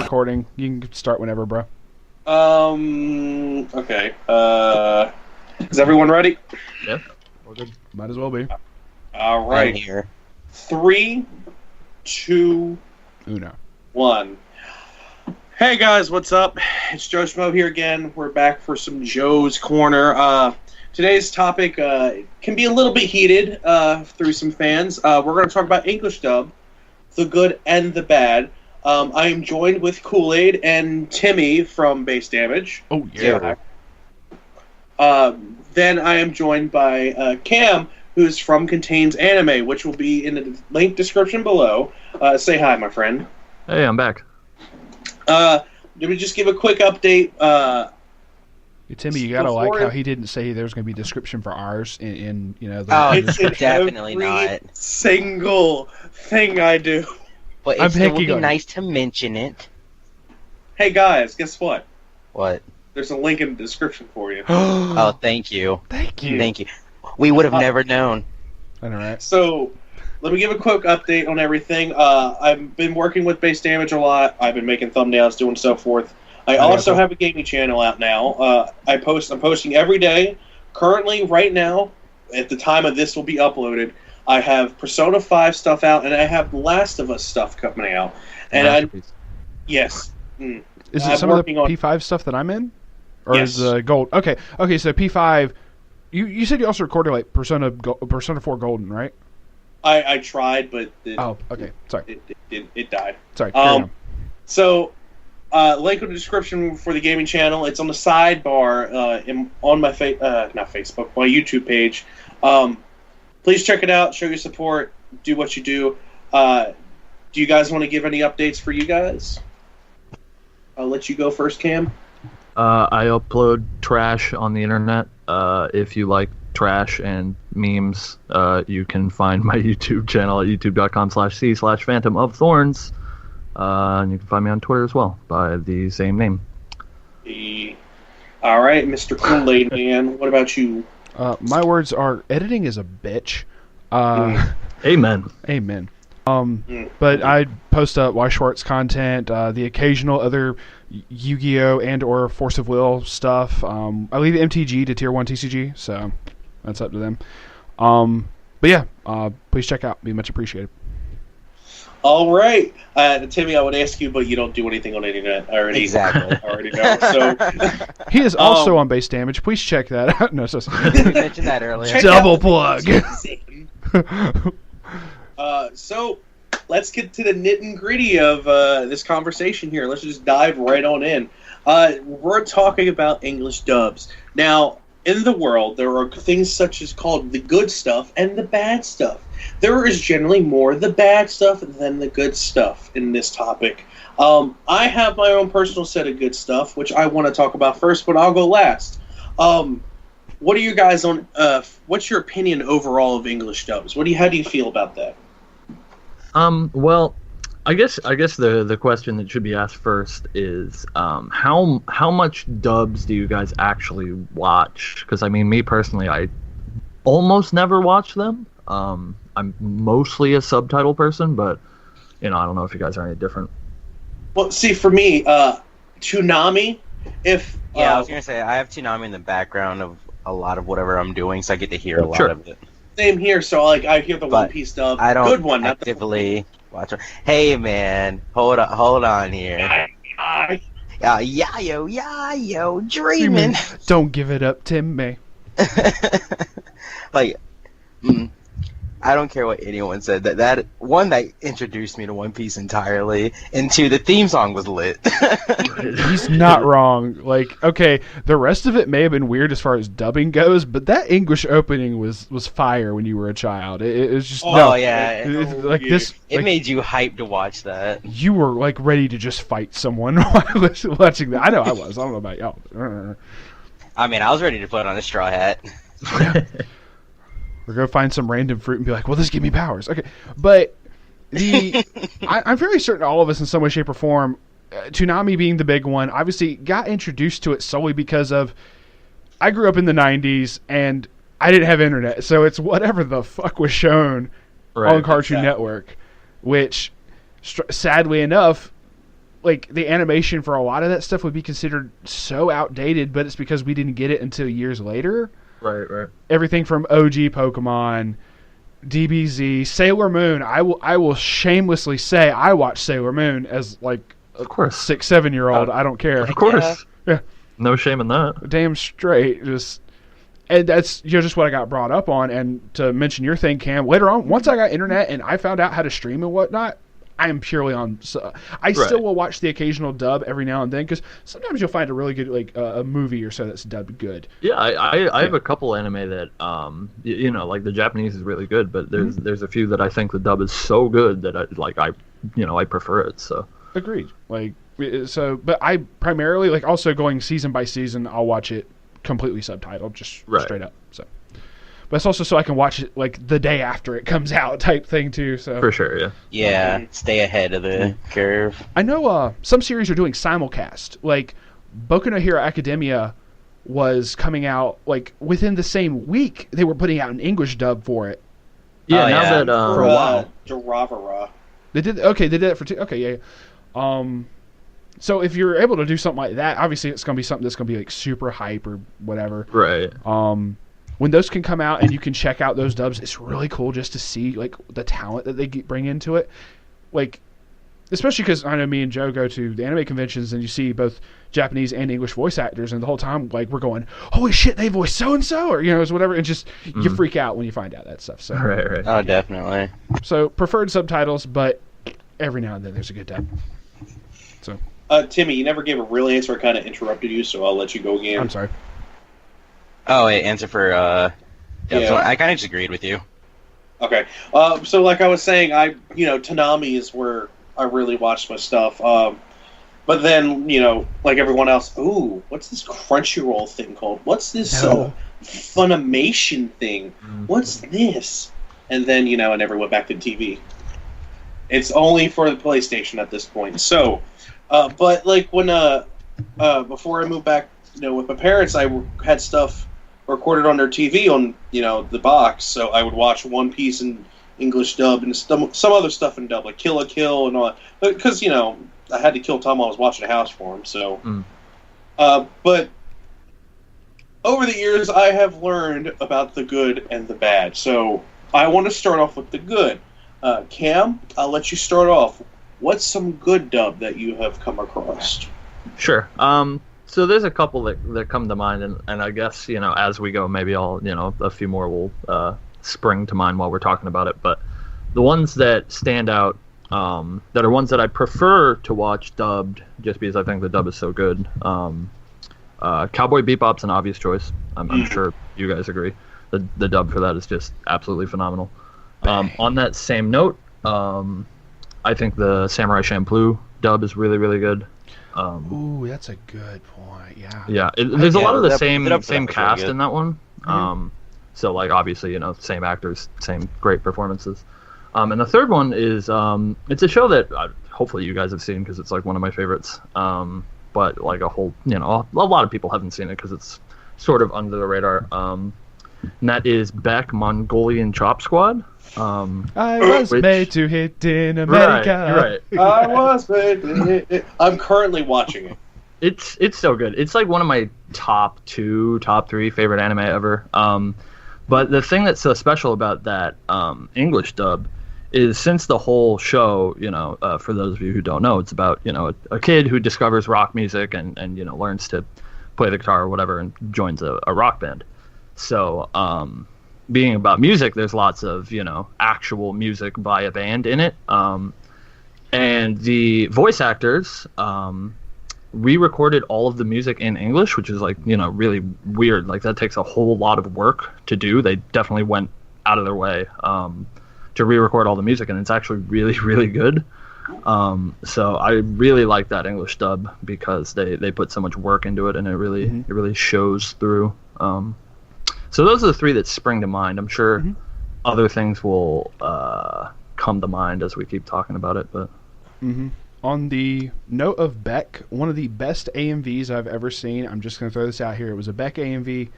recording. You can start whenever, bro. Okay. Is everyone ready? Yeah. We're good. Might as well be. All right. I'm here. 3, 2, Uno. 1. Hey guys, what's up? It's JoeSchmmo here again. We're back for some Joe's Corner. Today's topic can be a little bit heated through some fans. We're going to talk about English dub, the good and the bad. I am joined with Kool-Aid and Timmy from Base Damage. Oh, yeah. Then I am joined by Cam, who's from Contains Anime, which will be in the link description below. Say hi, my friend. Hey, I'm back. Let me just give a quick update. Hey, Timmy, you gotta like how he didn't say there was gonna be a description for ours in the. Oh, It's in definitely every not. single thing I do. But I'm it still would picking be on nice to mention it. Hey guys, guess what? What? There's a link in the description for you. Oh, thank you. Thank you. Thank you. We would have never known. I know, right? So, let me give a quick update on everything. I've been working with Base Damage a lot. I've been making thumbnails, doing so forth. I also have a gaming channel out now. I'm posting every day. Currently, right now, at the time of this will be uploaded, I have Persona 5 stuff out, and I have Last of Us stuff coming out. And yes. Is it I'm some of the working on- P5 stuff that I'm in? Or Yes. is the gold? Okay, so P5, you said you also recorded like Persona 4 Golden, right? I tried, but Oh, okay. Sorry. it died. Sorry. Carry on. So, link in the description for the gaming channel. It's on the sidebar on my not Facebook, my YouTube page. Please check it out. Show your support. Do what you do. Do you guys want to give any updates for you guys? I'll let you go first, Cam. I upload trash on the internet. If you like trash and memes, you can find my YouTube channel at youtube.com/c/Phantom of Thorns. And you can find me on Twitter as well by the same name. All right, Mr. Kool-Aid Man. What about you? My words are editing is a bitch. Amen. Amen. But I post up Y Schwartz content, the occasional other Yu-Gi-Oh! And or Force of Will stuff. I leave MTG to Tier 1 TCG, so that's up to them. But yeah, please check out. Be much appreciated. All right. Timmy, I would ask you, but you don't do anything on the internet. I already know. So He is also on Base Damage. Please check that out. No, so We mentioned that earlier. Check double out- plug. So let's get to the nit and gritty of this conversation here. Let's just dive right on in. We're talking about English dubs. Now, in the world, there are things such as called the good stuff and the bad stuff. There is generally more the bad stuff than the good stuff in this topic. I have my own personal set of good stuff, which I want to talk about first, but I'll go last. What are you guys on? What's your opinion overall of English dubs? How do you feel about that? Well, I guess the question that should be asked first is how much dubs do you guys actually watch? Because I mean, me personally, I almost never watch them. I'm mostly a subtitle person, but I don't know if you guys are any different. Well, see, for me, Toonami, if... Yeah, I was going to say, I have Toonami in the background of a lot of whatever I'm doing, so I get to hear a lot of it. Same here, so I hear the One Piece dub. I don't Good one, not the... actively watch it. Hey, man, hold on here. Yo, dreaming. Don't give it up, Tim May. Like, I don't care what anyone said. That one that introduced me to One Piece entirely, and two, the theme song was lit. He's not wrong. Like, okay, the rest of it may have been weird as far as dubbing goes, but that English opening was fire when you were a child. It was just this. It made you hyped to watch that. You were like ready to just fight someone while watching that. I know I was. I don't know about y'all. I mean, I was ready to put on a straw hat. Or go find some random fruit and be like, well, this give me powers. Okay. But I'm very certain all of us in some way, shape, or form, Toonami being the big one, obviously got introduced to it solely because of, I grew up in the 90s and I didn't have internet. So it's whatever the fuck was shown on Cartoon Network, which sadly enough, like the animation for a lot of that stuff would be considered so outdated, but it's because we didn't get it until years later. Right. Everything from OG Pokemon, DBZ, Sailor Moon. I will shamelessly say I watched Sailor Moon as like a Of course. 6-7-year-old. I don't care. Of course. Yeah. No shame in that. Damn straight. And that's just what I got brought up on. And to mention your thing, Cam, later on, once I got internet and I found out how to stream and whatnot, I am purely on. So I still will watch the occasional dub every now and then because sometimes you'll find a really good a movie or so that's dubbed good. Yeah, I have a couple anime that like the Japanese is really good, but there's a few that I think the dub is so good that I prefer it. So agreed. But I primarily also going season by season. I'll watch it completely subtitled, just straight up. So. But it's also so I can watch it the day after it comes out type thing too. So for sure, yeah. Yeah, stay ahead of the curve. I know some series are doing simulcast. Like Boku no Hero Academia was coming out within the same week. They were putting out an English dub for it. Yeah, now that for a while. Duravara. They did that for 2. Okay, yeah. So if you're able to do something like that, obviously it's going to be something that's going to be super hype or whatever. Right. When those can come out and you can check out those dubs, it's really cool just to see the talent that they bring into it. Especially because I know me and Joe go to the anime conventions and you see both Japanese and English voice actors, and the whole time we're going, "Holy shit, they voice so and so," or whatever, and just you freak out when you find out that stuff. So right. Oh, definitely. So preferred subtitles, but every now and then there's a good dub. So Timmy, you never gave a real answer. I kind of interrupted you, so I'll let you go again. I'm sorry. Oh, wait, answer for, Yeah. So I kind of just agreed with you. Okay. So like I was saying, Toonami is where I really watch my stuff. But then, like everyone else, ooh, what's this Crunchyroll thing called? What's this Funimation thing? What's this? And then, I never went back to TV. It's only for the PlayStation at this point. So, but when before I moved back, with my parents, I had stuff recorded on their TV on the box, so I would watch One Piece in English dub and some other stuff in dub, like Kill la Kill and all that, because I had to kill Tom while I was watching a house for him. So, but over the years, I have learned about the good and the bad. So I want to start off with the good. Cam, I'll let you start off. What's some good dub that you have come across? Sure. So there's a couple that come to mind, and I guess, as we go, maybe a few more will spring to mind while we're talking about it. But the ones that stand out, that are ones that I prefer to watch dubbed, just because I think the dub is so good. Cowboy Bebop's an obvious choice. I'm sure you guys agree. The dub for that is just absolutely phenomenal. On that same note, I think the Samurai Champloo dub is really, really good. Ooh, that's a good point. Yeah. Yeah, there's a lot of the same really cast good. in that one. So obviously, same actors, same great performances. And the third one is it's a show that hopefully you guys have seen because it's one of my favorites. But a whole a lot of people haven't seen it because it's sort of under the radar. And that is Beck Mongolian Chop Squad. I was made to hit in America. Right. I was made to hit. I'm currently watching it. It's so good. It's one of my top 3 favorite anime ever. But the thing that's so special about that English dub is since the whole show, for those of you who don't know, it's about a kid who discovers rock music and learns to play the guitar or whatever and joins a rock band. So being about music, there's lots of actual music by a band in it, and the voice actors re-recorded all of the music in English, which is really weird. That takes a whole lot of work to do. They definitely went out of their way to re-record all the music, and it's actually really, really good. So I really like that English dub because they put so much work into it, and it really shows through. So those are the 3 that spring to mind. I'm sure other things will come to mind as we keep talking about it. But on the note of Beck, one of the best AMVs I've ever seen, I'm just going to throw this out here. It was a Beck AMV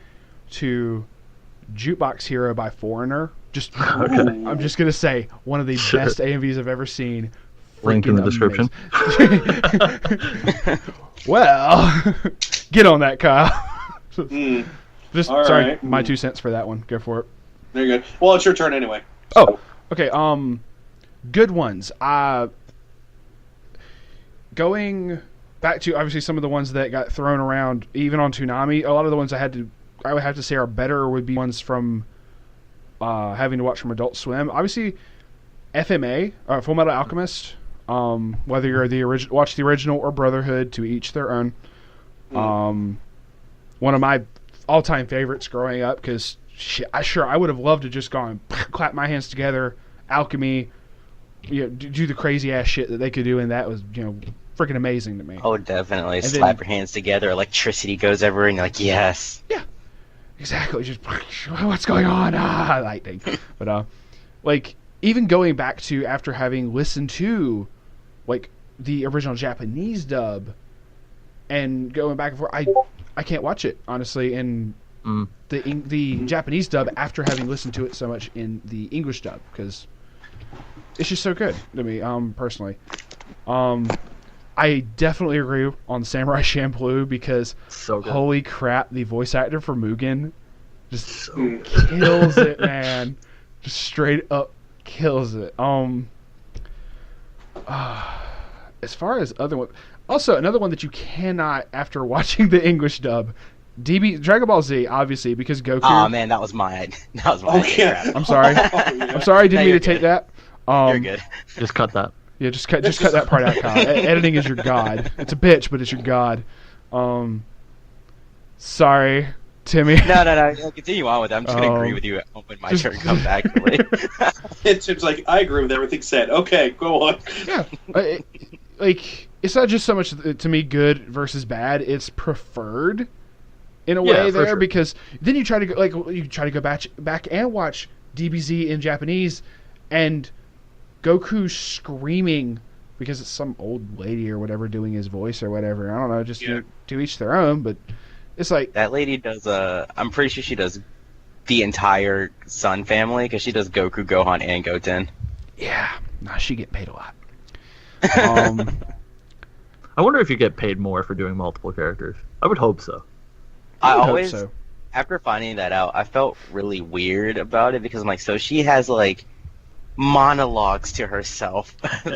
to Jukebox Hero by Foreigner. I'm just going to say, one of the best AMVs I've ever seen. Link in the freaking description. Well, get on that, Kyle. Just All sorry, right. my 2 cents for that one. Go for it. Very good. Well, it's your turn anyway. Oh, okay. Good ones. Going back to obviously some of the ones that got thrown around, even on Toonami. A lot of the ones I would have to say are better would be ones from having to watch from Adult Swim. Obviously, FMA, Full Metal Alchemist. Whether you're watch the original or Brotherhood, to each their own. One of my all-time favorites growing up, because I would have loved to just go and clap my hands together, alchemy, do the crazy ass shit that they could do, and that was freaking amazing to me. Oh, definitely. And Slap then- your hands together, electricity goes everywhere, and you're like, yes. Yeah, exactly. Just what's going on? Lightning. But like even going back to after having listened to like the original Japanese dub and going back and forth, I can't watch it honestly in the Japanese dub after having listened to it so much in the English dub, because it's just so good to me personally. I definitely agree on Samurai Champloo, because So good. holy crap, the voice actor for Mugen just kills it, man. Just straight up kills it. As far as other one, also another one that you cannot, after watching the English dub, Dragon Ball Z, obviously, because Goku. Oh man, that was mine. That was mine. Okay. I'm sorry. I'm sorry. I didn't No, mean you're to take good. that. You're good. Just cut that. Yeah, just cut that part out, Kyle. Editing is your god. It's a bitch, but it's your god. Sorry, Timmy. No. Continue on with it. I'm just gonna agree with you when my Just- turn comes back. Really. It's like, I agree with everything said. Okay, go on. Yeah, like it's not just so much to me good versus bad. It's preferred in a Yeah, way for there, sure. because then you try to go back and watch DBZ in Japanese, and Goku screaming because it's some old lady or whatever doing his voice or whatever. I don't know, just to each their own. But it's like That lady does. I'm pretty sure she does the entire Sun family, because she does Goku, Gohan, and Goten. yeah, nah, she get paid a lot. I wonder if you get paid more for doing multiple characters. I would hope so. I would hope always, so. after finding that out, I felt really weird about it, because I'm like, so she has like monologues to herself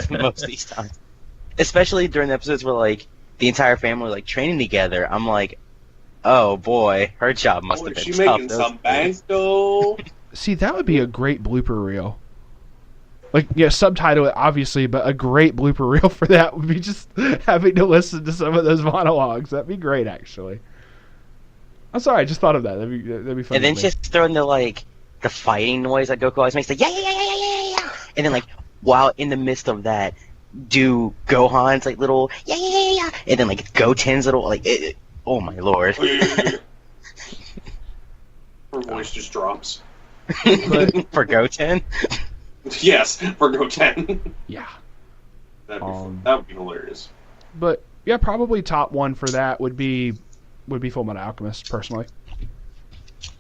most of these times, especially during the episodes where like the entire family like training together. I'm like, oh boy, her job must have been She tough. making some bank though. See, that would be a great blooper reel. Like, yeah, subtitle it, obviously, but a great blooper reel for that would be just having to listen to some of those monologues. That'd be great, actually. I'm sorry, I just thought of that. That'd be fun. And then to me. just throw in the fighting noise that Goku always makes, like yeah. And then like while in the midst of that, do Gohan's like little yeah. And then like Goten's little like oh my lord. Her voice just drops. For Goten. Yes, for Goten. Yeah. That would be hilarious. But, yeah, probably top one for that would be Full Metal Alchemist, personally. It's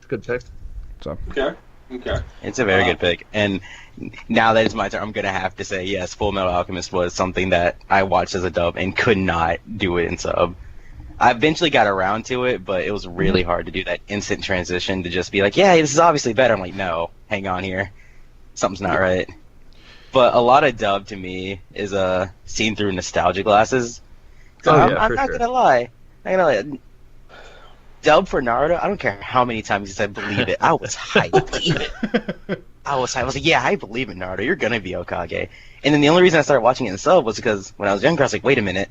a good pick. So Okay. It's a very good pick. And now that it's my turn, I'm gonna have to say yes, Full Metal Alchemist was something that I watched as a dub and could not do it in sub. I eventually got around to it, but it was really hard to do that instant transition to just be like, yeah, this is obviously better. I'm like, no, hang on here. Something's not right. But a lot of dub to me is seen through nostalgia glasses. So Oh, I'm yeah, for not sure. gonna lie. Dub for Naruto, I don't care how many times he said believe it. I was hyped. Believe it. I was like, yeah, I believe it, Naruto. You're gonna be Hokage. And then the only reason I started watching it in sub was because when I was younger, I was like, wait a minute.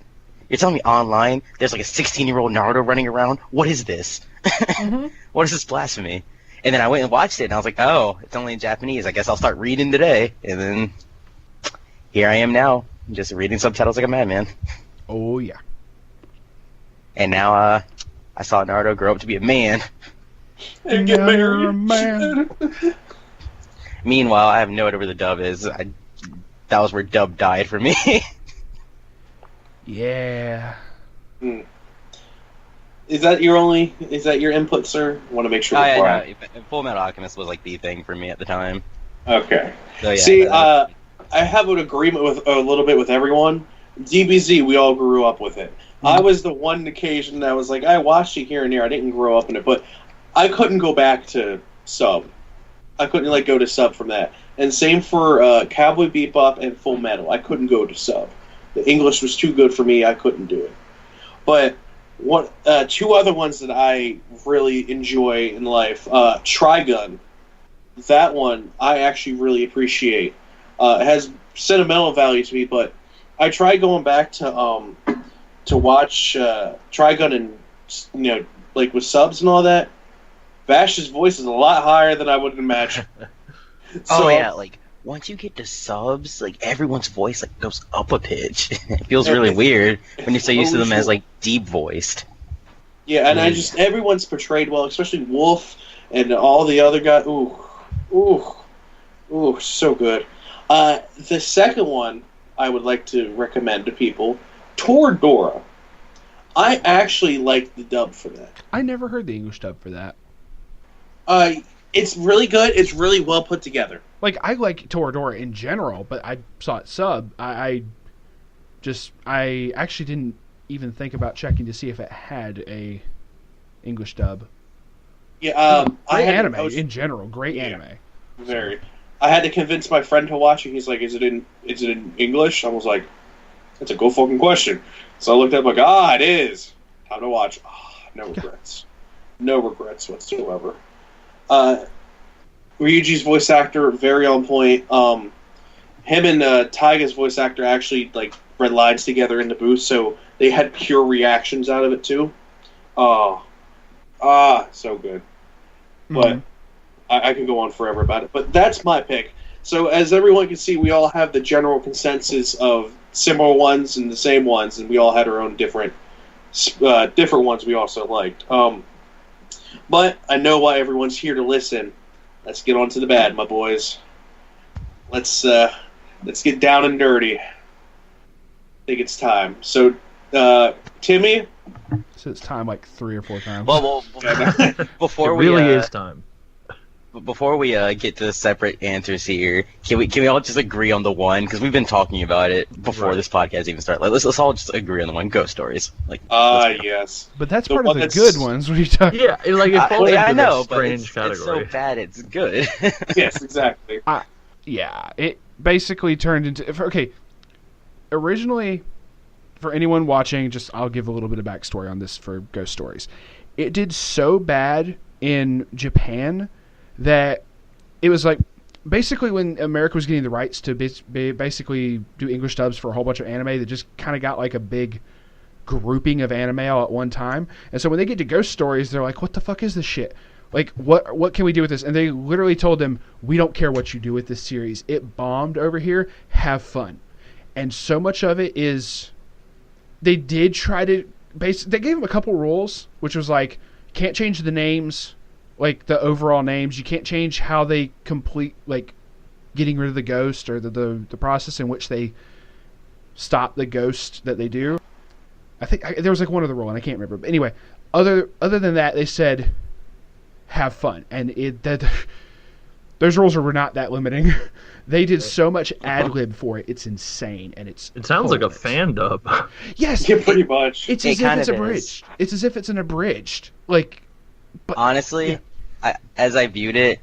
You're telling me online there's like a 16-year-old Naruto running around? What is this? What is this blasphemy? And then I went and watched it, and I was like, oh, it's only in Japanese. I guess I'll start reading today. And then here I am now, just reading subtitles like a madman. Oh, yeah. And now I saw Naruto grow up to be a man. And get Now you're a married. man. Meanwhile, I have no idea where the dub is. That was where dub died for me. Yeah. Is that your input, sir? I want to make sure Oh, before yeah, no, Full Metal Alchemist was like the thing for me at the time. Okay. So, yeah, See, that- I have an agreement with a little bit with everyone. DBZ, we all grew up with it. I was the one occasion that was like, I watched it here and there. I didn't grow up in it, but I couldn't go back to sub. I couldn't go to sub from that. And same for Cowboy Bebop and Full Metal. I couldn't go to sub. The English was too good for me. I couldn't do it. But two other ones that I really enjoy in life, Trigun. That one I actually really appreciate. It has sentimental value to me, but I tried going back to watch Trigun and with subs and all that. Vash's voice is a lot higher than I would imagine. Oh yeah, once you get to subs, everyone's voice goes up a pitch. It feels really weird when you're so used to them as deep voiced. Yeah, and everyone's portrayed well, especially Wolf and all the other guys. Ooh, so good. The second one I would like to recommend to people, Toradora. I actually like the dub for that. I never heard the English dub for that. It's really good. It's really well put together. I like Toradora in general, but I saw it sub. I actually didn't even think about checking to see if it had a English dub. Yeah, anime in general. Great anime. Very. I had to convince my friend to watch it. He's like, "Is it in English?" I was like, "That's a go fucking question." So I looked up, it is. Time to watch. No regrets. No regrets whatsoever. Ryuji's voice actor, very on point. Him and Taiga's voice actor actually read lines together in the booth, so they had pure reactions out of it too. So good. Mm-hmm. But I could go on forever about it. But that's my pick. So as everyone can see, we all have the general consensus of similar ones and the same ones, and we all had our own different ones we also liked. But I know why everyone's here to listen. Let's get on to the bad, my boys. Let's get down and dirty. I think it's time. So, Timmy? So it's time 3 or 4 times. Well, before it really is time. Before we get to the separate answers here, can we all just agree on the one? Because we've been talking about it before this podcast even started. Let's all just agree on the one. Ghost stories. Yes. But that's part of the good ones. What are you talking? Yeah, it falls into I know, the but strange category. It's so bad, it's good. Yes, exactly. Yeah, it basically turned into originally, for anyone watching, I'll give a little bit of backstory on this for Ghost Stories. It did so bad in Japan that it was basically when America was getting the rights to basically do English dubs for a whole bunch of anime, that just kind of got a big grouping of anime all at one time. And so when they get to Ghost Stories, they're like, what the fuck is this shit? What can we do with this? And they literally told them, we don't care what you do with this series. It bombed over here. Have fun. And so much of it is, they did try to, they gave them a couple rules, which was can't change the names, the overall names. You can't change how they complete, getting rid of the ghost or the process in which they stop the ghost that they do. I think there was one other rule, and I can't remember. But anyway, other than that, they said, have fun. And those rules were not that limiting. They did so much ad-lib for it. It's insane, and it sounds like a fan dub. Yes. Yeah, pretty much. It's as if it's abridged. It's as if it's an abridged. But honestly, yeah. As I viewed it,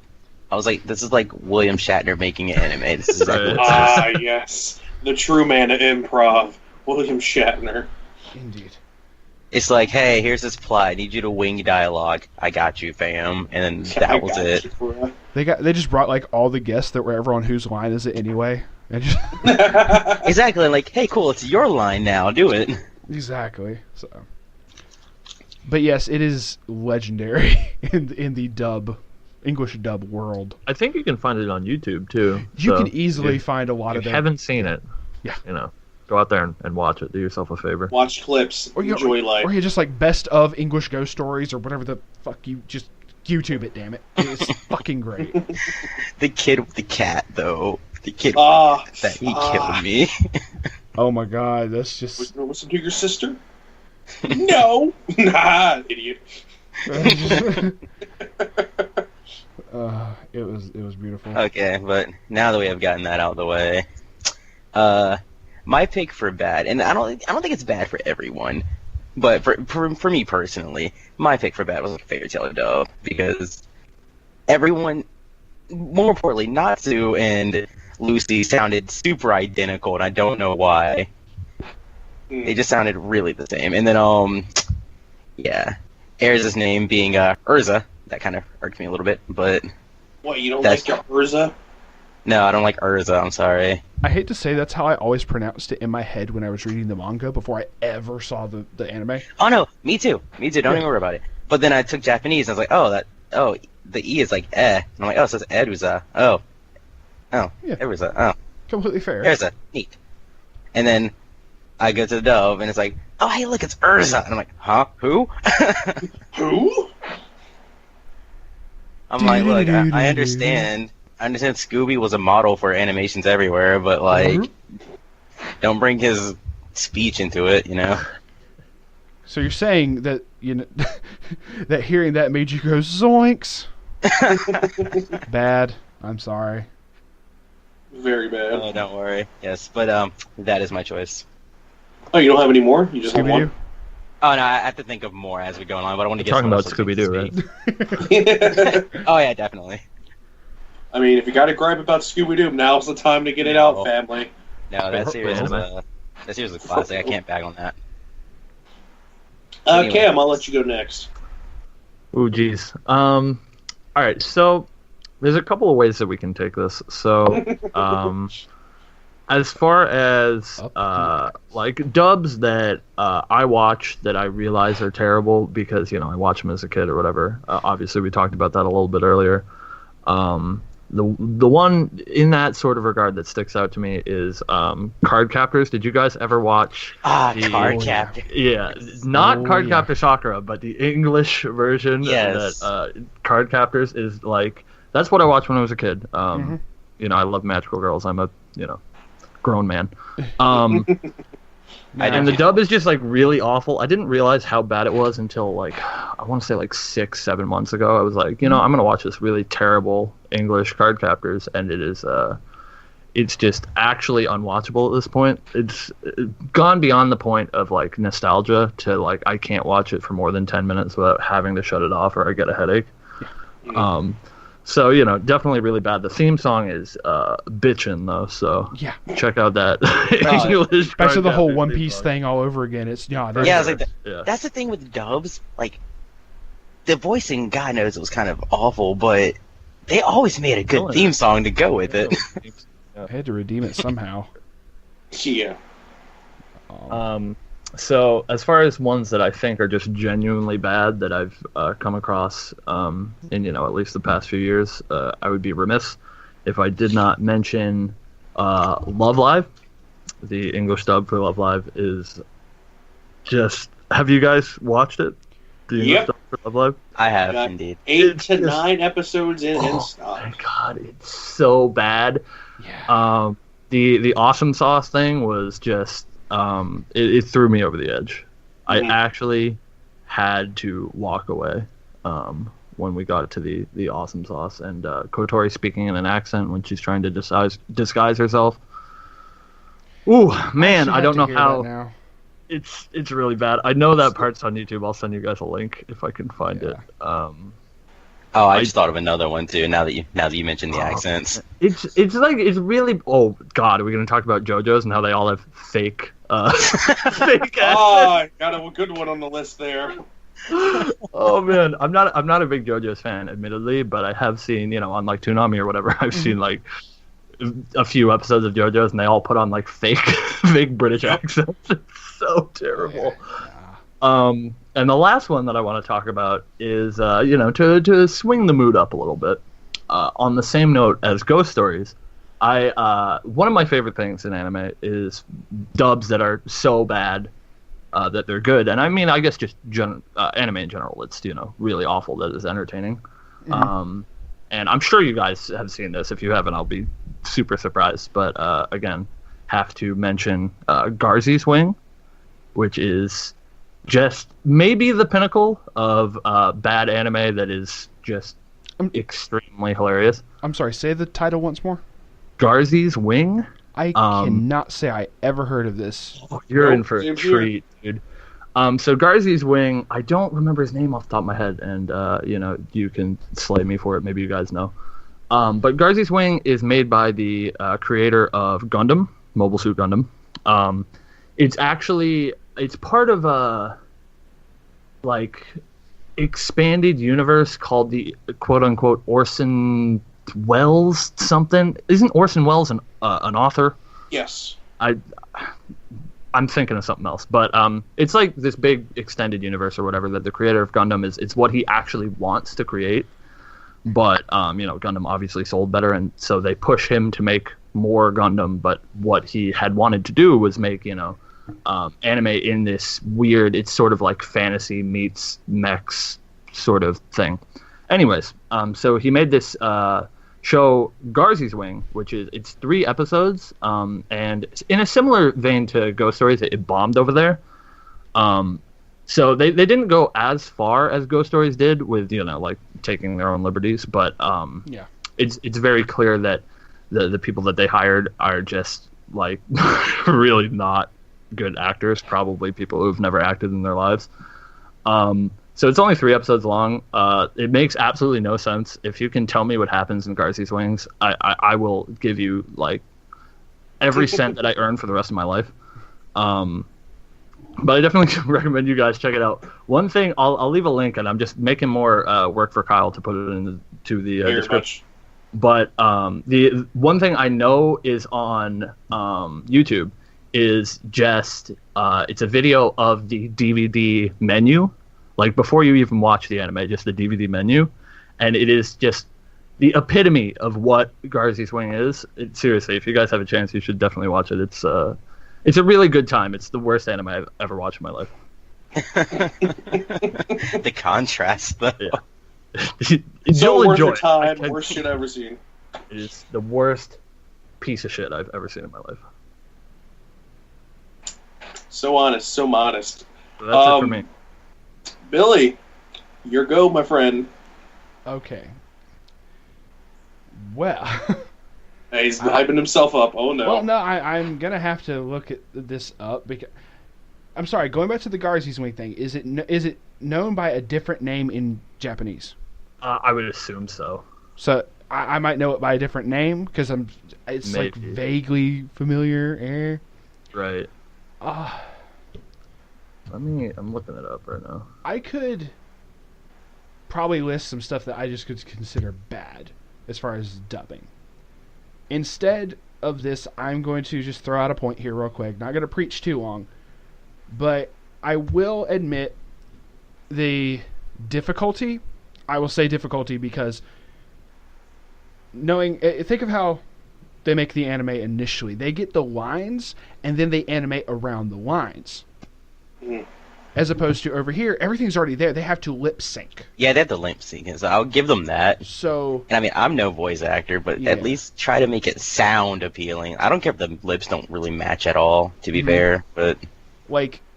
I was like, this is like William Shatner making an anime. This is exactly what it is. Yes. The true man of improv, William Shatner. Indeed. It's like, hey, here's this plot. I need you to wing dialogue. I got you, fam. And then that was it. They just brought all the guests that were ever on Whose Line Is It Anyway? And just Exactly. Hey, cool. It's your line now. Do it. Exactly. So, but yes, it is legendary in the English dub world. I think you can find it on YouTube too. You can easily find a lot of them. If you haven't seen it, yeah, go out there and watch it. Do yourself a favor. Watch clips. Enjoy life. Or you just best of English Ghost Stories or whatever the fuck you just YouTube it. Damn it, it's fucking great. The kid with the cat, though. The kid that he killed me. Oh my god, that's just. Listen to your sister. No, nah, idiot. It was beautiful. Okay, but now that we have gotten that out of the way, My pick for bad, and I don't think it's bad for everyone, but for me personally, my pick for bad was like a Fairy Tail dub because everyone, more importantly, Natsu and Lucy sounded super identical, and I don't know why. They just sounded really the same. And then yeah, Erza's name being Urza, that kind of irked me a little bit, but What, you don't like your Urza? no, I don't like Urza. I'm sorry. I hate to say that's how I always pronounced it in my head when I was reading the manga before I ever saw the anime. Oh no, me too. Don't even worry about it. But then I took Japanese and I was like, the E is like and I'm like, oh, so it's Eruza. Oh, Yeah. Eruza. Oh, Completely fair. Erza. Neat. And then I go to the dub and it's like, oh hey, look, it's Urza. And I'm like, huh? Who? Who? I'm like, look, I understand. I understand Scooby was a model for animations everywhere, but like, don't bring his speech into it, you know? So you're saying that that hearing that made you go zoinks? Bad. I'm sorry. Very bad. Oh, don't worry. Yes, but that is my choice. Oh, you don't have any more? You just have Scooby-Doo? one? Oh no, I have to think of more as we go along, but I want to get Talking someone about else to Scooby-Doo, speak. Oh yeah, definitely. I mean, if you got to gripe about Scooby-Doo, now's the time to get it out, family. No, that series is a classic. I can't bag on that. Anyway. Cam, I'll let you go next. Ooh, geez. All right, so there's a couple of ways that we can take this. So, as far as like dubs that I watch that I realize are terrible because I watch them as a kid or whatever. Obviously, we talked about that a little bit earlier. The one in that sort of regard that sticks out to me is Card Captors. Did you guys ever watch? Card Captor. Yeah, not Card Captor Sakura, but the English version. Yes. That Card Captors is like. That's what I watched when I was a kid. I love magical girls. I'm a grown man. And the dub is just like really awful. I didn't realize how bad it was until like I want to say like 6-7 months ago. I was like, I'm gonna watch this really terrible English Card Captors, and it is it's just actually unwatchable at this point. It's gone beyond the point of like nostalgia to like I can't watch it for more than 10 minutes without having to shut it off or I get a headache. So definitely really bad. The theme song is bitchin' though, so Yeah. check out that English. Back to the whole Card One Captor Piece theme thing all over again. It's Yeah, I was like, Yeah. that's the thing with dubs. Like, the voicing, God knows it was kind of awful, but they always made a good theme song to go with it. I had to redeem it somehow. Yeah. So as far as ones that I think are just genuinely bad that I've come across in at least the past few years, I would be remiss if I did not mention Love Live. The English dub for Love Live is just. Have you guys watched it? The English dub for Love Live? I have, indeed. 8 to 9 episodes in and stop. Oh my god, it's so bad. Yeah. The awesome sauce thing was just. It threw me over the edge. I actually had to walk away when we got to the awesome sauce and Kotori speaking in an accent when she's trying to disguise herself. Ooh, man, I don't know how. It's really bad. I know that part's on YouTube. I'll send you guys a link if I can find it. I just thought of another one too. Now that you mentioned the accents, it's really. Oh God, are we going to talk about JoJo's and how they all have fake? Fake accents? I got a good one on the list there. Oh man, I'm not a big JoJo's fan, admittedly, but I have seen on like Toonami or whatever. I've seen like a few episodes of JoJo's, and they all put on like fake British accents. It's so terrible. And the last one that I want to talk about is, to swing the mood up a little bit. On the same note as Ghost Stories, one of my favorite things in anime is dubs that are so bad that they're good. And I mean, I guess just anime in general, it's really awful that it's entertaining. And I'm sure you guys have seen this. If you haven't, I'll be super surprised. But again, have to mention Garzy's Wing, which is just maybe the pinnacle of bad anime that is just extremely hilarious. I'm sorry, say the title once more. Garzy's Wing. I cannot say I ever heard of this. You're Nope, in for a same here. treat, dude. So Garzey's Wing, I don't remember his name off the top of my head, and you can slay me for it. Maybe you guys know. But Garzey's Wing is made by the creator of Gundam, Mobile Suit Gundam. It's part of a expanded universe called the quote unquote Orson Welles something. Isn't Orson Welles an author? Yes. I'm thinking of something else, but it's like this big extended universe or whatever that the creator of Gundam it's what he actually wants to create. But Gundam obviously sold better, and so they push him to make more Gundam. But what he had wanted to do was make anime in this weird. It's sort of like fantasy meets mechs sort of thing. Anyways, so he made this show Garzey's Wing, which it's 3 episodes, and in a similar vein to Ghost Stories, it bombed over there. So they didn't go as far as Ghost Stories did with taking their own liberties, but it's very clear that the people that they hired are just really not good actors, probably people who've never acted in their lives. So it's only 3 episodes long. It makes absolutely no sense. If you can tell me what happens in Garzey's Wings, I will give you every cent that I earn for the rest of my life. But I definitely recommend you guys check it out. One thing, I'll leave a link, and I'm just making more work for Kyle to put it into the description. But the one thing I know is on YouTube is just it's a video of the DVD menu, before you even watch the anime, just the DVD menu, and it is just the epitome of what Garzey's Wing is. Seriously, if you guys have a chance, you should definitely watch it. It's a really good time. It's the worst anime I've ever watched in my life. The contrast, though. Yeah. So You'll worth enjoy your it. time. Worst shit I've ever seen. It is the worst piece of shit I've ever seen in my life. So honest, so modest. So that's it for me. Billy, your go, my friend. Okay. Well. Hey, he's hyping himself up. Oh no. Well, no, I'm gonna have to look at this up because I'm sorry. Going back to the Garzey's Wing thing, is it known by a different name in Japanese? I would assume so. So I might know it by a different name because it's Maybe. vaguely familiar. Right. I'm looking it up right now. I could probably list some stuff that I just could consider bad as far as dubbing. Instead of this, I'm going to just throw out a point here real quick. Not going to preach too long, but I will admit the difficulty. I will say difficulty because think of how they make the anime initially. They get the lines and then they animate around the lines. Mm. As opposed to over here, everything's already there. They have to lip sync. Yeah, they have the lip sync, so I'll give them that. So, And I mean, I'm no voice actor, but Yeah. at least try to make it sound appealing. I don't care if the lips don't really match at all, to be fair, but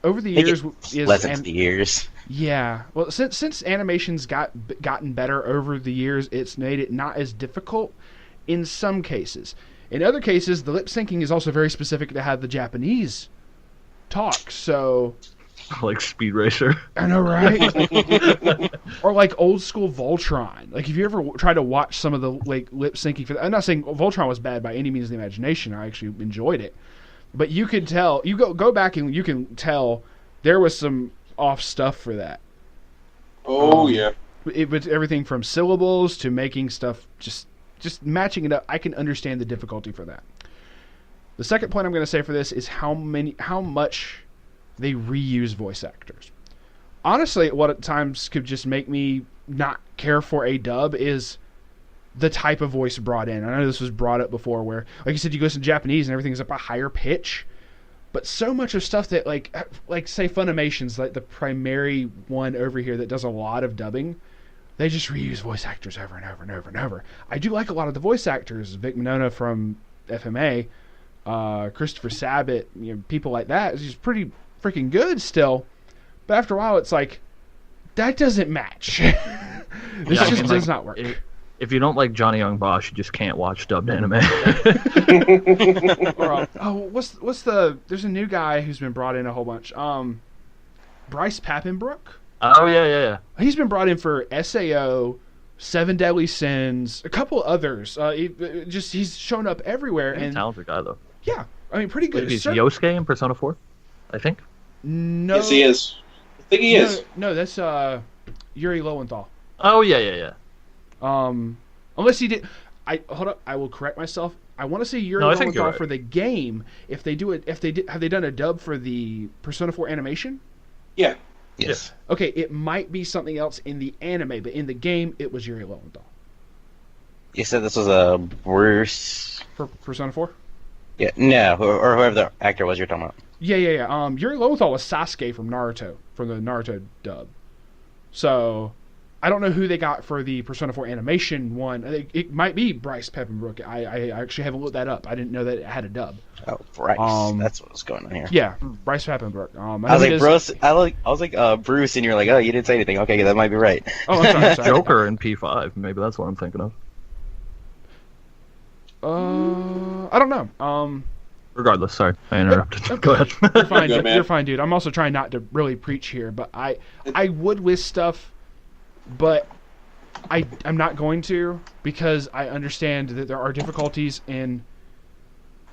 over the make years, it pleasant to the ears. yeah. Well, since animation's gotten better over the years, it's made it not as difficult in some cases. In other cases, the lip syncing is also very specific to how the Japanese talk. So. Like Speed Racer. I know, right? Or like old school Voltron. If you ever try to watch some of the lip syncing for I'm not saying Voltron was bad by any means of the imagination. I actually enjoyed it. But you could tell, you go back and you can tell there was some off stuff for that. Oh yeah. It was everything from syllables to making stuff just matching it up. I can understand the difficulty for that. The second point I'm going to say for this is how much they reuse voice actors. Honestly, what at times could just make me not care for a dub is the type of voice brought in. I know this was brought up before where, like you said, you listen to Japanese and everything's up a higher pitch. But so much of stuff that, like say Funimation's like the primary one over here that does a lot of dubbing, they just reuse voice actors over and over and over and over. I do like a lot of the voice actors. Vic Mignogna from FMA, Christopher Sabat, people like that. It's just pretty freaking good still, but after a while it's like that doesn't match. This just does not work. If you don't like Johnny Young Bosch, you just can't watch dubbed anime. What's the? There's a new guy who's been brought in a whole bunch. Bryce Papenbrook. Oh yeah. He's been brought in for SAO, Seven Deadly Sins, a couple others. He's shown up everywhere. He's a and talented guy though. Yeah, I mean, pretty good. He's Yosuke in Persona 4, I think. No. Yes, he is. I think he is. No, that's Yuri Lowenthal. Oh yeah. Unless he did. Hold up. I will correct myself. I want to say Yuri Lowenthal for the game. If they do it, have they done a dub for the Persona 4 animation? Yeah. Yes. Okay, it might be something else in the anime, but in the game, it was Yuri Lowenthal. You said this was a Bruce. For Persona 4? Yeah. No, or whoever the actor was you're talking about. Yeah. Yuri Lowenthal was Sasuke from Naruto, from the Naruto dub. So, I don't know who they got for the Persona 4 animation one. It might be Bryce Papenbrook. I actually haven't looked that up. I didn't know that it had a dub. Oh, Bryce. That's what's going on here. Yeah, Bryce Papenbrook. I was like, Bruce. I was like, Bruce, and you're like, oh, you didn't say anything. Okay, that might be right. Oh, I'm sorry. Joker in P5. Maybe that's what I'm thinking of. I don't know. Regardless, sorry, I interrupted. Go ahead. You're fine. Good, You're fine, dude. I'm also trying not to really preach here, but I would list stuff, but I'm not going to because I understand that there are difficulties in.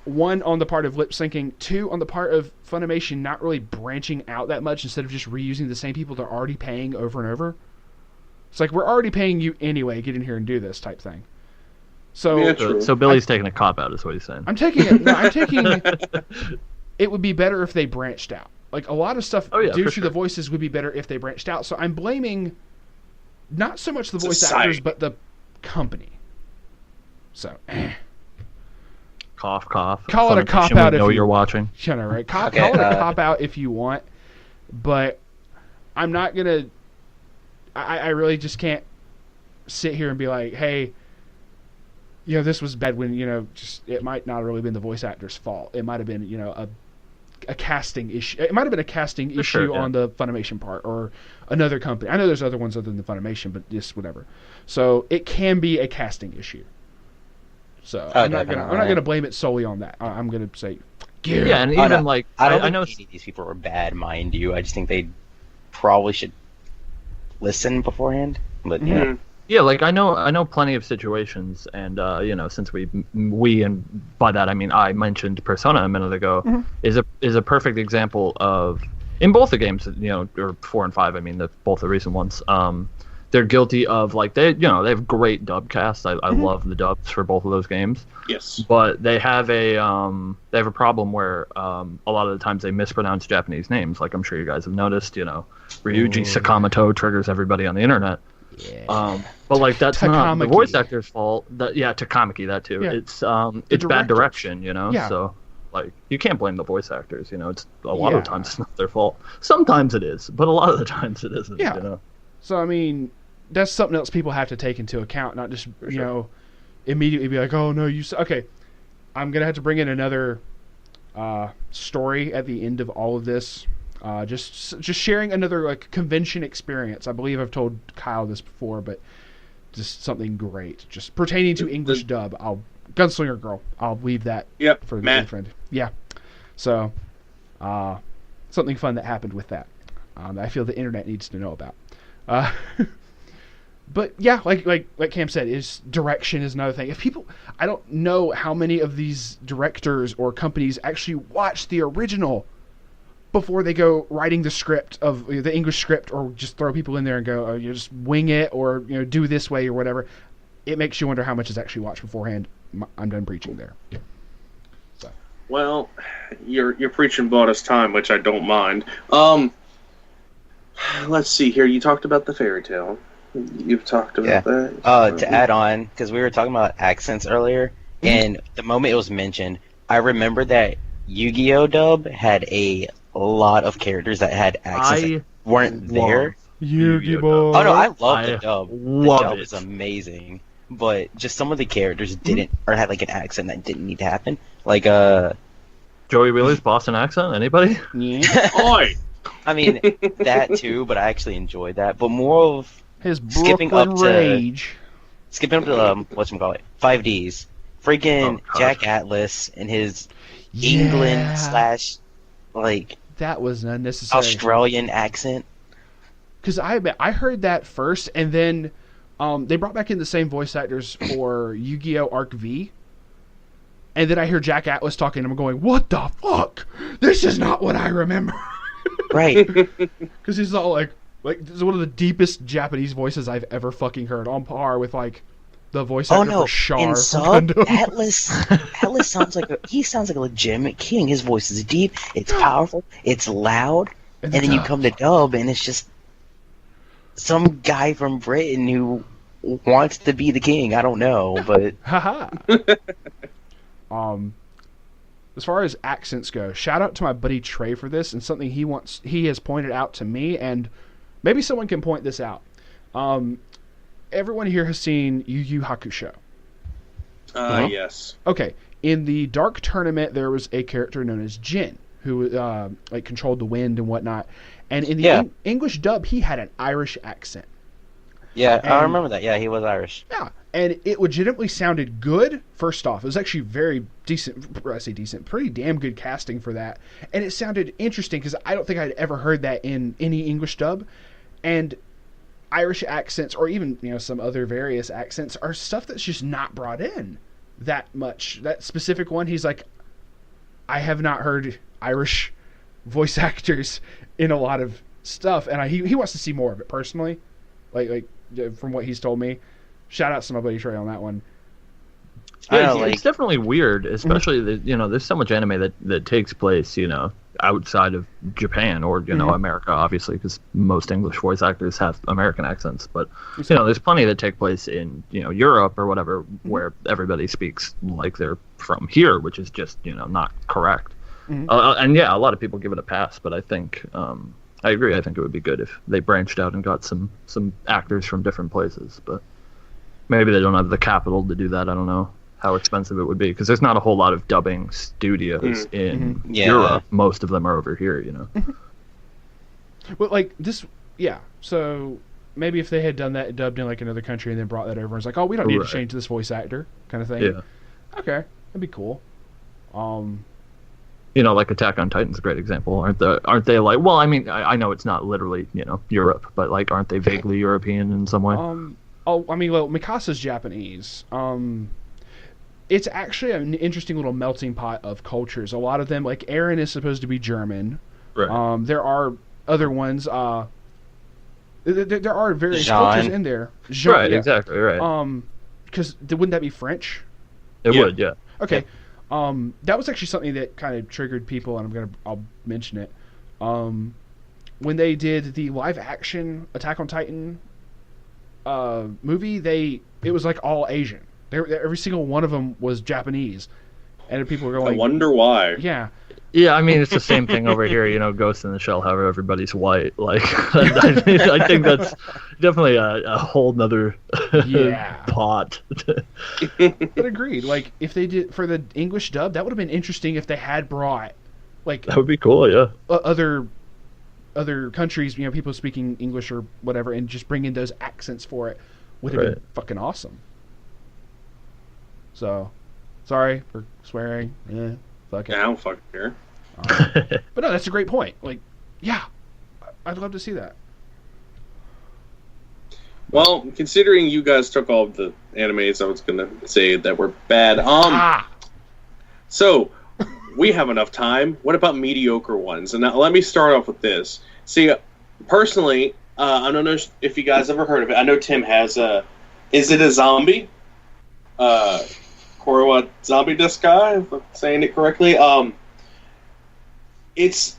One, on the part of lip syncing. Two, on the part of Funimation not really branching out that much instead of just reusing the same people they're already paying over and over. It's like, we're already paying you anyway, get in here and do this type thing. So Billy's taking a cop-out is what he's saying. I'm taking it would be better if they branched out. Like, a lot of stuff due to the voices would be better if they branched out. So I'm blaming not so much the voice actors, but the company. So, Cough, cough. Call it a cop-out if you're watching. You know, right? Call it a cop-out if you want, but I'm not going to... I really just can't sit here and be like, hey, this was bad when, just it might not have really been the voice actor's fault. It might have been, a casting issue. It might have been a casting issue on the Funimation part or another company. I know there's other ones other than the Funimation, but just whatever. So it can be a casting issue. So I'm not gonna blame it solely on that. I'm gonna say, yeah, and even I know these people are bad, mind you. I just think they probably should listen beforehand. But yeah, like I know plenty of situations, and since we and by that I mean I mentioned Persona a minute ago, is a perfect example of in both the games, or 4 and 5. I mean, both the recent ones. They're guilty of they have great dub casts. I love the dubs for both of those games. Yes. But they have a problem where a lot of the times they mispronounce Japanese names. Like I'm sure you guys have noticed. Ryuji Sakamoto triggers everybody on the internet. Yeah. But that's not the voice actor's fault. Takamaki, that too. Yeah. It's bad direction. Yeah. So you can't blame the voice actors. It's a lot of times it's not their fault. Sometimes it is, but a lot of the times it isn't. Yeah. So I mean, that's something else people have to take into account, not just immediately be like, oh no, okay. I'm gonna have to bring in another story at the end of all of this. Just sharing another convention experience. I believe I've told Kyle this before, but just something great, just pertaining to English dub. Gunslinger Girl. I'll leave that for the friend. Yeah. So, something fun that happened with that. I feel the internet needs to know about. But yeah, like Cam said, direction is another thing. If people, I don't know how many of these directors or companies actually watch the original before they go writing the script of the English script, or just throw people in there and go, you just wing it, or do this way or whatever. It makes you wonder how much is actually watched beforehand. I'm done preaching there. So. Well, you're preaching bonus time, which I don't mind. Let's see here. You talked about the fairy tale. You've talked about that. To add on, because we were talking about accents earlier, and the moment it was mentioned, I remember that Yu-Gi-Oh! Dub had a lot of characters that had accents that weren't there. Yu-Gi-Oh! Oh no, I love the dub. Love the dub is amazing, but just some of the characters didn't, or had an accent that didn't need to happen. Joey Wheeler's Boston accent. Anybody? Yeah. Oi! I mean that too, but I actually enjoyed that. But more of his skipping up Brooklyn rage. skipping up to whatchamacallit, 5Ds. Freaking Oh, gosh. Jack Atlas and his Yeah. England slash like That was unnecessary. Australian accent. Because I heard that first, and then they brought back in the same voice actors for Yu-Gi-Oh! Arc V. And then I hear Jack Atlas talking, and I'm going, what the fuck? This is not what I remember. Right. Because he's all like, this is one of the deepest Japanese voices I've ever fucking heard, on par with, like, the voice actor for Char In from sub, Gundam. Atlas sounds like a legitimate king. His voice is deep, it's powerful, it's loud, and then you come to dub, and it's just some guy from Britain who wants to be the king. I don't know, but Haha. As far as accents go, shout out to my buddy Trey for this, and something he has pointed out to me, and maybe someone can point this out. Everyone here has seen Yu Yu Hakusho. Yes. Okay, in the Dark Tournament, there was a character known as Jin, who like controlled the wind and whatnot. And in the English dub, he had an Irish accent. yeah, I And- remember that. Yeah, he was Irish. Yeah, and it legitimately sounded good. First off, it was actually very decent. I say decent, pretty damn good casting for that. And it sounded interesting because I don't think I'd ever heard that in any English dub. And Irish accents, or even some other various accents, are stuff that's just not brought in that much. That specific one, he's like, I have not heard Irish voice actors in a lot of stuff, and he wants to see more of it personally. Like from what he's told me. Shout out to my buddy Trey on that one. Yeah, I know, it's definitely weird, especially that there's so much anime that takes place outside of Japan or America, obviously, because most English voice actors have American accents. But there's plenty that take place in Europe or whatever, where everybody speaks like they're from here, which is just not correct. And a lot of people give it a pass, but I think I agree. I think it would be good if they branched out and got some actors from different places, but maybe they don't have the capital to do that. I don't know how expensive it would be, because there's not a whole lot of dubbing studios in Europe. Most of them are over here, Well, like this, so maybe if they had done that, dubbed in like another country, and then brought that over, and it's like, oh, we don't need to change this voice actor, kind of thing. Yeah. Okay, that'd be cool. Like Attack on Titan's a great example. Aren't they like? Well, I mean, I know it's not literally Europe, but like, aren't they vaguely European in some way? Mikasa's Japanese. It's actually an interesting little melting pot of cultures. A lot of them, like Eren, is supposed to be German. Right. There are other ones. There are various Jean. cultures in there. Jean, Right. Exactly. Right. Because wouldn't that be French? It would. Yeah. Okay. That was actually something that kind of triggered people, and I'll mention it. When they did the live action Attack on Titan movie, it was like all Asian. Every single one of them was Japanese, and people were going, I wonder why. Yeah. Yeah, I mean, it's the same thing over here, Ghost in the Shell, how everybody's white. Like, I think that's definitely a whole nother pot. But agreed. Like, if they did, for the English dub, that would have been interesting if they had brought, like, That would be cool, yeah. other countries, people speaking English or whatever, and just bring in those accents for it. Would have been fucking awesome. So, sorry for swearing. Fuck it. I don't fucking care. But no, that's a great point. Like, yeah, I'd love to see that. Well, considering you guys took all of the animes, I was gonna say that were bad. So we have enough time. What about mediocre ones? And now, let me start off with this. See, personally, I don't know if you guys ever heard of it. I know Tim has. Is it a zombie? Korowa Zombie Desu Kai, if I'm saying it correctly. Its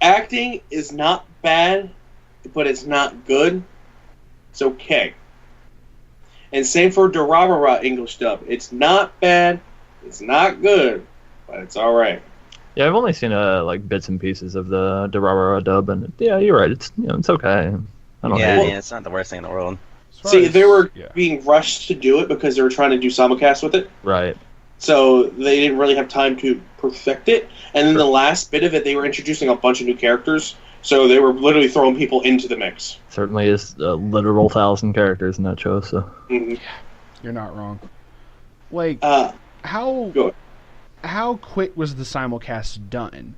acting is not bad, but it's not good. It's okay. And same for Durarara English dub. It's not bad, it's not good, but it's alright. Yeah, I've only seen like bits and pieces of the Durarara dub, and yeah, you're right. It's it's okay. I don't hate it. It's not the worst thing in the world. See, they were being rushed to do it because they were trying to do simulcast with it. Right. So they didn't really have time to perfect it. And then the last bit of it, they were introducing a bunch of new characters. So they were literally throwing people into the mix. Certainly is a literal 1,000 characters in that show. So. Mm-hmm. You're not wrong. Like, Go how ahead. how quick was the simulcast done?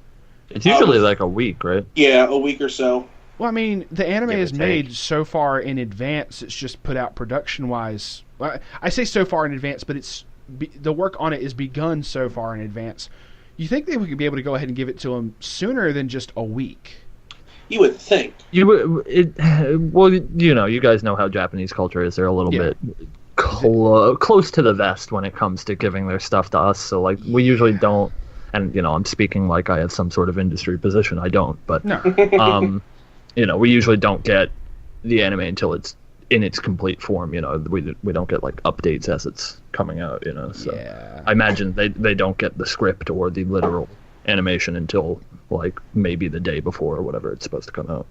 It's usually like a week, right? Yeah, a week or so. Well, I mean, the anime Give or is made so far in advance. It's just put out production-wise. Well, I say so far in advance, but the work on it is begun so far in advance. You think they would be able to go ahead and give it to them sooner than just a week? You would think. Well, you guys know how Japanese culture is. They're a little bit close to the vest when it comes to giving their stuff to us. So, like, we usually don't. And I'm speaking like I have some sort of industry position. I don't, but No. we usually don't get the anime until it's in its complete form. We don't get like updates as it's coming out. So Yeah. I imagine they don't get the script or the literal animation until like maybe the day before or whatever it's supposed to come out.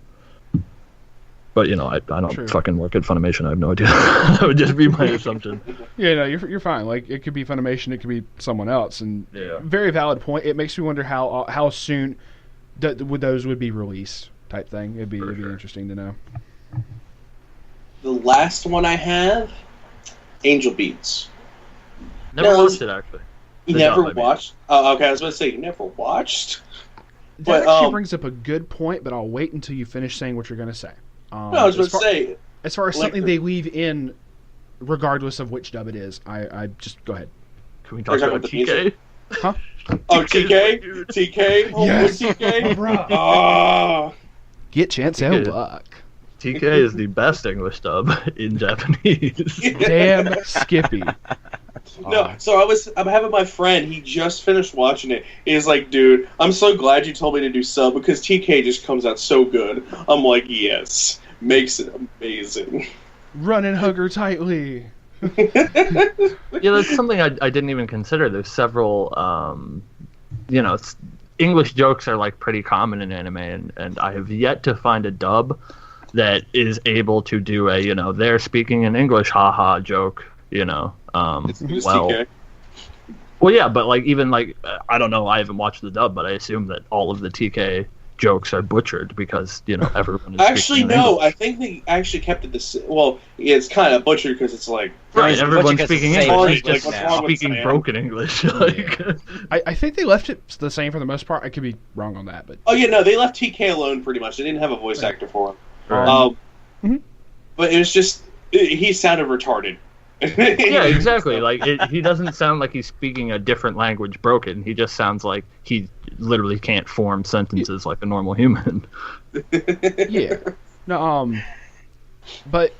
But I don't True. fucking work at Funimation. I have no idea. That would just be my assumption. Yeah, no, you're fine. Like, it could be Funimation, it could be someone else, and Yeah. very valid point. It makes me wonder how soon those would be released, type thing. It'd be interesting to know. The last one I have, Angel Beats. Never No, watched it actually. You The never dub, I mean. watched? Oh, okay. I was about to say you never watched. That But, actually brings up a good point, but I'll wait until you finish saying what you're going to say. No, I was about to say. As far as like something the- they leave in, regardless of which dub it is, I just go ahead. Can we Are talk you talking about about the TK? music? Huh? Oh, TK, TK, oh, Yes. TK. Bruh. Oh, Get Chance TK. and Buck. TK is the best English dub in Japanese. Damn Skippy. no. So I'm having my friend. He just finished watching it. He's like, dude, I'm so glad you told me to do sub because TK just comes out so good. I'm like, yes, makes it amazing. Run and hug her tightly. Yeah, that's something I didn't even consider. There's several, English jokes are like pretty common in anime, and I have yet to find a dub that is able to do a, they're speaking in English, haha joke, It's well. TK. Well, yeah, but like even like I don't know, I haven't watched the dub, but I assume that all of the TK jokes are butchered because everyone is Actually, speaking in no. English. I think they actually kept it the well. Yeah, it's kind of butchered because it's like Right, It's everyone's butchered 'cause speaking it's English. the He's same just like, what's wrong with speaking Sam? broken English. Like, I think they left it the same for the most part. I could be wrong on that, but oh yeah, no, they left TK alone pretty much. They didn't have a voice actor for him. Right. Mhm. But it was just he sounded retarded. Yeah, exactly. Like he doesn't sound like he's speaking a different language broken. He just sounds like he literally can't form sentences like a normal human. yeah. No, but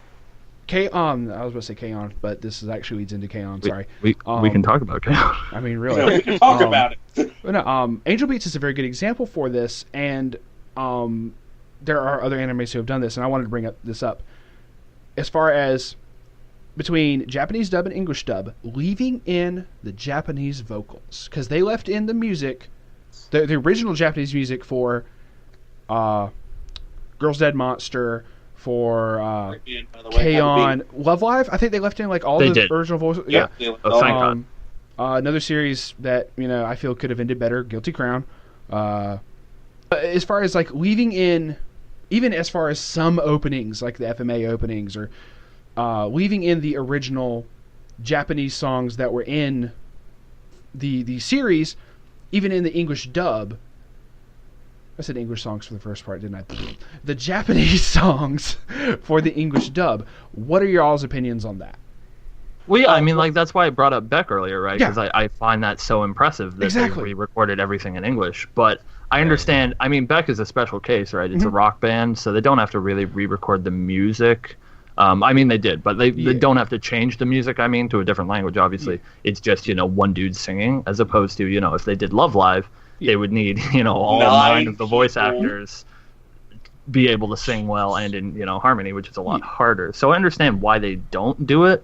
K-On, I was about to say K-On, but this is actually leads into K-On, sorry. We can talk about chaos. I mean, You really. know, we can talk Um, about it. But no, Angel Beats is a very good example for this, and there are other animes who have done this, and I wanted to bring this up. As far as between Japanese dub and English dub, leaving in the Japanese vocals, because they left in the music, the original Japanese music for Girls Dead Monster, for Again, by the way, K-On, Love Live. I think they left in like all They the did. original voices. Yeah. They left Oh, all- thank God. Another series that I feel could have ended better, Guilty Crown. But as far as like leaving in, even as far as some openings like the FMA openings, or leaving in the original Japanese songs that were in the series, even in the English dub. I said English songs for the first part, didn't I? The Japanese songs for the English dub. What are y'all's opinions on that? Well, yeah, I mean, like that's why I brought up Beck earlier, right? Yeah. Because I find that so impressive that Exactly. they re-recorded everything in English. But I understand. I mean, Beck is a special case, right? It's a rock band, so they don't have to really re-record the music. I mean, they did, but they don't have to change the music. I mean, to a different language. Obviously, it's just one dude singing, as opposed to if they did Love Live, they would need all 9 of the voice people. actors be able to sing well and in harmony, which is a lot harder. So I understand why they don't do it.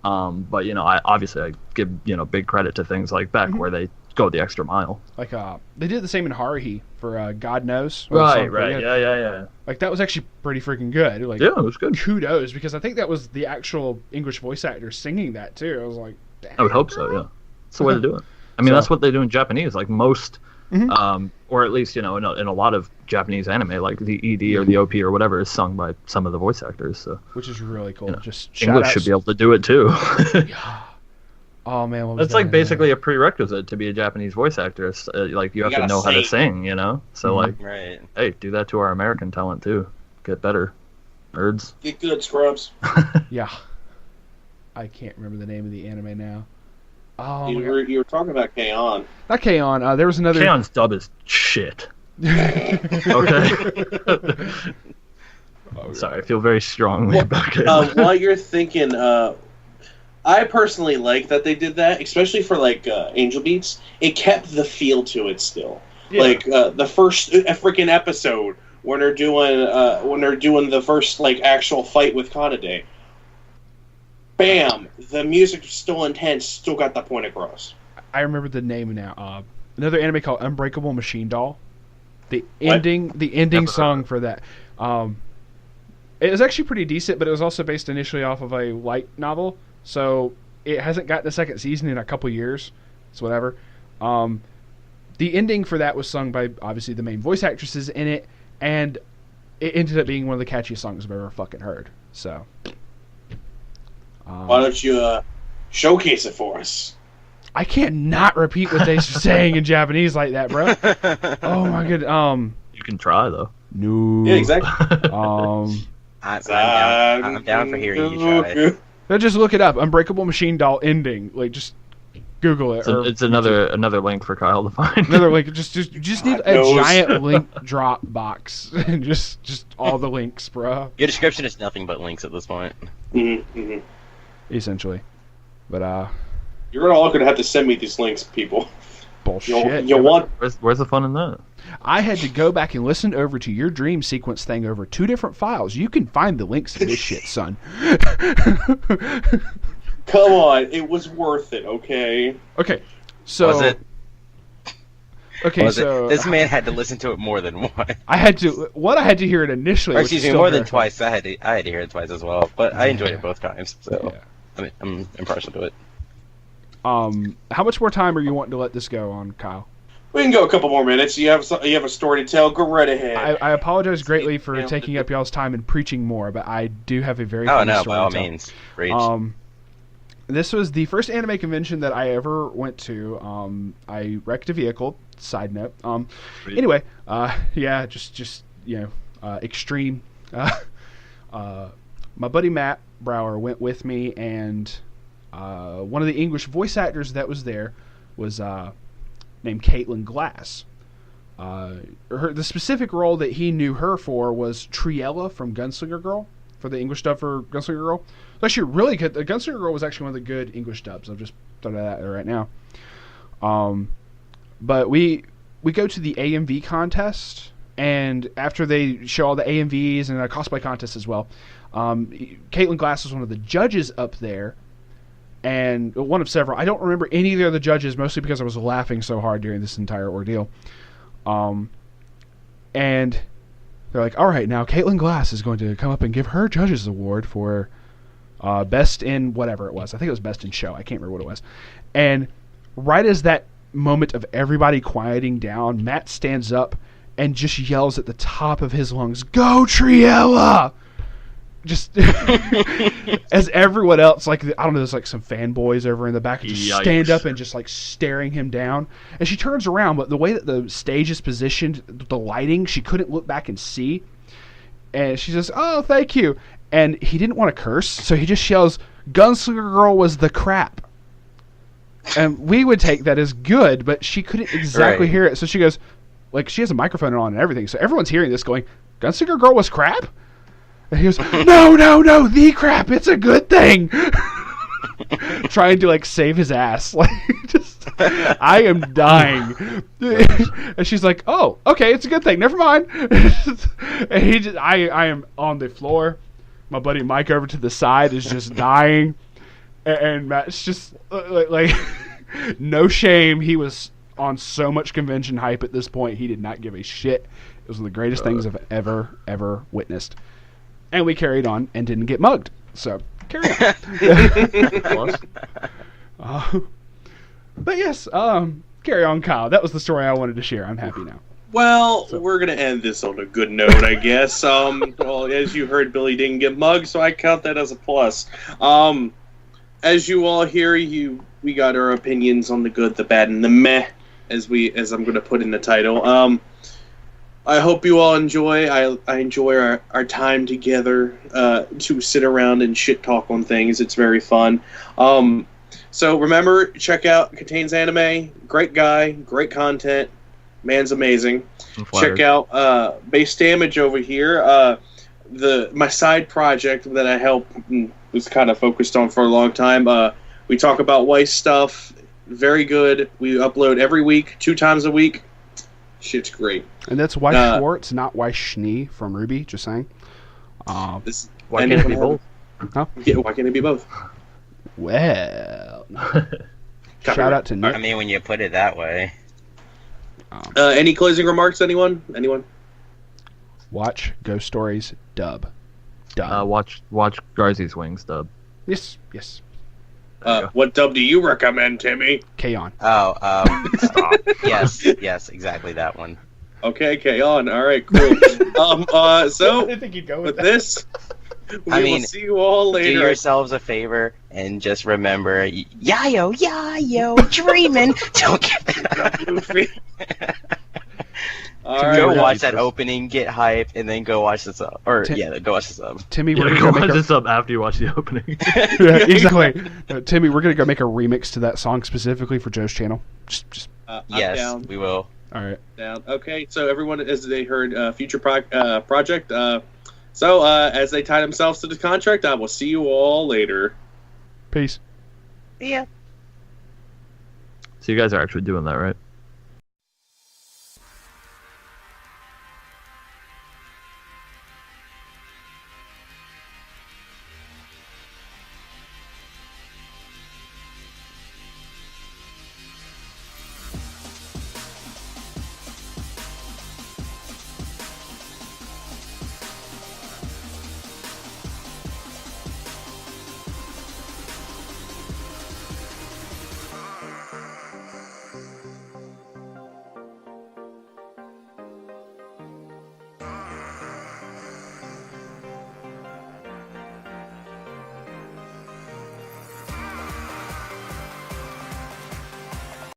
But I give big credit to things like Beck where they go the extra mile. Like they did the same in Haruhi for God Knows. Right. Yeah. Like that was actually pretty freaking good. Like Yeah, it was good. kudos, because I think that was the actual English voice actor singing that too. I was like, I would hope so. Yeah, that's the way to do it. I mean, So- that's what they do in Japanese. Like most Or at least, in a lot of Japanese anime, like the ED or the OP or whatever is sung by some of the voice actors. So which is really cool. Just English should be able to do it too. Yeah. Oh man, what was That's that like basically a prerequisite to be a Japanese voice actor. Like you have to know how to sing, So Right. hey, do that to our American talent too. Get better, nerds. Get good, scrubs. Yeah. I can't remember the name of the anime now. Oh, You were talking about K-On! Not K-On! There was another. K-On's dub is shit. Okay. Sorry, I feel very strongly about it. While you're thinking, I personally like that they did that, especially for like Angel Beats. It kept the feel to it still. Yeah. Like the first freaking episode when they're doing the first like actual fight with Kanade. Bam! The music was still intense, still got the point across. I remember the name now. Another anime called Unbreakable Machine Doll. The ending song for that. It was actually pretty decent, but it was also based initially off of a light novel, so it hasn't gotten a second season in a couple years. It's whatever. The ending for that was sung by obviously the main voice actresses in it, and it ended up being one of the catchiest songs I've ever fucking heard. So. Why don't you showcase it for us? I can't not repeat what they're saying in Japanese like that, bro. Oh my god. You can try though. No. Yeah, exactly. I'm down for hearing you try. Now just look it up. Unbreakable Machine Doll ending. Like just Google it. It's another link for Kyle to find. Another link. You just need a giant link drop box and just all the links, bro. Your description is nothing but links at this point. Mm-hmm. Essentially, but you're all gonna have to send me these links, people. Bullshit. You want? Where's the fun in that? I had to go back and listen over to your dream sequence thing over 2 different files. You can find the links to this shit, son. Come on, it was worth it. Okay. Okay. So. Was it? Okay, so this man had to listen to it more than once. I had to hear it initially. Or excuse me, more than twice. I had to hear it twice as well, but I enjoyed it both times. So I'm impartial to it. How much more time are you wanting to let this go on, Kyle? We can go a couple more minutes. You have a story to tell. Go right ahead. I apologize greatly for taking up y'all's time and preaching more, but I do have a very by story all to tell. means, rage. This was the first anime convention that I ever went to. I wrecked a vehicle. Side note. Anyway, just extreme. My buddy Matt Brower went with me, and one of the English voice actors that was there was named Caitlin Glass. The specific role that he knew her for was Triella from Gunslinger Girl, for the English dub for Gunslinger Girl. It's actually really good. The Gunslinger Girl was actually one of the good English dubs. I'll just throw that out there right now. But we go to the AMV contest, and after they show all the AMVs and a cosplay contest as well, Caitlin Glass was one of the judges up there, and one of several. I don't remember any of the other judges, mostly because I was laughing so hard during this entire ordeal. And they're like, all right, now Caitlin Glass is going to come up and give her judges award for best in whatever it was. I think it was best in show. I can't remember what it was. And right as that moment of everybody quieting down, Matt stands up and just yells at the top of his lungs, "Go Triella!" Just as everyone else, like, I don't know, there's like some fanboys over in the back just stand up and just like staring him down. And she turns around, but the way that the stage is positioned, the lighting, she couldn't look back and see. And she says, "Oh, thank you." And he didn't want to curse, so he just yells, "Gunslinger Girl was the crap." And we would take that as good, but she couldn't exactly hear it. So she goes, like, she has a microphone on and everything, so everyone's hearing this going, "Gunslinger Girl was crap?" And he goes, no, the crap, it's a good thing. Trying to, like, save his ass. Like, just, I am dying. And she's like, "Oh, okay, it's a good thing, never mind." And he just, I am on the floor. My buddy Mike over to the side is just dying. And Matt's just like no shame. He was on so much convention hype at this point. He did not give a shit. It was one of the greatest things I've ever witnessed. And we carried on and didn't get mugged. So carry on. But yes, Caitlin carry on, Kyle. That was the story I wanted to share. I'm happy now. Well, we're gonna end this on a good note, I guess. Well, as you heard, Billy didn't get mugged, so I count that as a plus. As you all hear, we got our opinions on the good, the bad, and the meh, as I'm gonna put in the title. I hope you all enjoy. I enjoy our time together to sit around and shit talk on things. It's very fun. So remember, check out Contains Anime. Great guy, great content. Man's amazing. Check out Base Damage over here. My side project that I help was kind of focused on for a long time. We talk about Weiss stuff. Very good. We upload every week, 2 times a week. Shit's great. And that's Weiss Schwartz, not Weiss Schnee from Ruby. Just saying. Why can't it be both? Huh? Yeah, why can't it be both? Well, shout out to Nick. I mean, when you put it that way. Any closing remarks, anyone? Watch Ghost Stories dub. Watch Garzy's Wings dub. Yes. What dub do you recommend, Timmy? K-On. Stop. Yes, exactly that one. Okay, K-On. All right, cool. So I didn't think you'd go with this, we will see you all later. Do yourselves a favor and just remember, yayo, dreaming. Don't get that. Go watch that opening, get hype, and then go watch the sub. Go watch the sub. Timmy, We're gonna watch the sub after you watch the opening. Yeah, exactly. Timmy, we're gonna go make a remix to that song specifically for Joe's channel. Just. Yes, down. We will. All right. Down. Okay, so everyone, as they heard, future project. So as they tie themselves to the contract, I will see you all later. Peace. Yeah. So you guys are actually doing that, right?